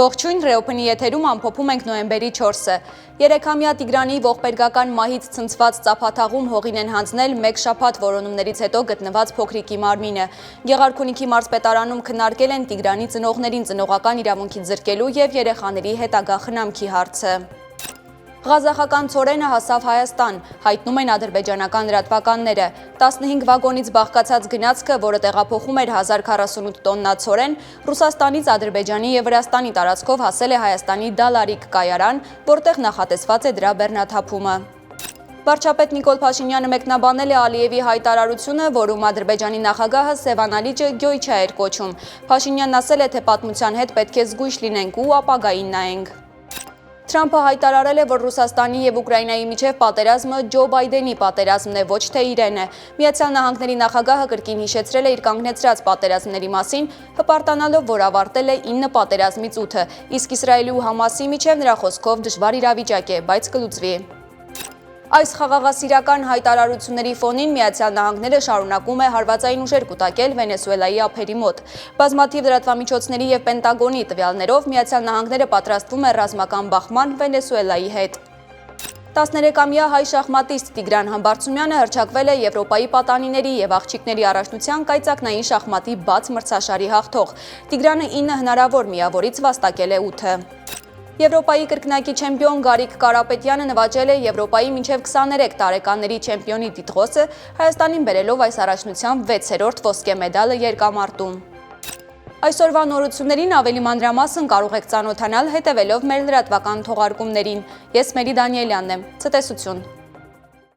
Ողջույն, Ռեոփնի եթերում ամփոփում ենք նոյեմբերի 4-ը։ 3-ամյա Տիգրանի ողբերգական մահից ցնցված ծափաթաղում հողին են հանձնել մեկ շաբաթ որոնումներից հետո գտնված փոքրիկի մարմինը։ Գեղարքունիքի մարզպետարանում քննարկել են Տիգրանի ծնողներին ծնողական իրավունքից զրկելու եւ երեխաների հետագա խնամքի հարցը։ Ղազախական ցորենը հասավ Հայաստան, հայտնում են ադրբեջանական լրատվականները։ 15 վագոնից բաղկացած գնացքը, որը տեղափոխում էր 1048 տոննա ցորեն, Ռուսաստանից Ադրբեջանի եւ Վրաստանի տարածքով հասել է Հայաստանի Դալարիկ կայարան, որտեղ նախատեսված է դրա բեռնաթափումը։ Վարչապետ Նիկոլ Փաշինյանը մեկնաբանել է Ալիևի հայտարարությունը, որում Ադրբեջանի նախագահը Սևան Ալիջը գյոյչա էր կոչում։ Փաշինյանն ասել է, թե պատմության հետ պետք է զգույշ լինենք ու ապագային նայենք։ Թրամփը հայտարարել է, որ Ռուսաստանի եւ Ուկրաինայի միջև պատերազմը Ջո Բայդենի պատերազմն է, ոչ թե իրենը։ Միացյալ Նահանգների նախագահը կրկին հիշեցրել է իր կանգնեցրած պատերազմների մասին, հպարտանալով, որ ավարտել է 9 պատերազմից 8-ը, իսկ Իսրայելի ու Համասի միջև նրա խոսքով դժվար իրավիճակ է, բայց կլուծվի։ Այս խաղաղասիրական հայտարարությունների ֆոնին Միացյալ Նահանգները շարունակում է հարվածային ուժեր կուտակել Վենեսուելայի ափերի մոտ։ Բազմաթիվ լրատվամիջոցների եւ Պենտագոնի տվյալներով Միացյալ Նահանգները պատրաստվում է ռազմական բախման Վենեսուելայի հետ։ 13-ամյա հայ շախմատիստ Տիգրան Համբարձումյանը հռչակվել է Եվրոպայի պատանիների եւ աղջիկների առաջնության կայծակնային շախմատի բաց մրցաշարի հաղթող։ Տիգրանը 9 հնարավոր միավորից վաստակել է 8-ը։ Եվրոպայի կրկնակի չեմպիոն Գարիկ Կարապետյանը նվաճել է Եվրոպայի մինչև 23 տարեկանների չեմպիոնի տիտղոսը, Հայաստանին բերելով այս առաջնությամբ 6-րդ ոսկե մեդալը երկամարտում։ Այսօրվա նորություններին ավելի մանրամասն կարող եք ծանոթանալ հետևելով մեր լրատվական թողարկումներին։ Ես Մերի Դանիելյանն եմ, ցտեսություն։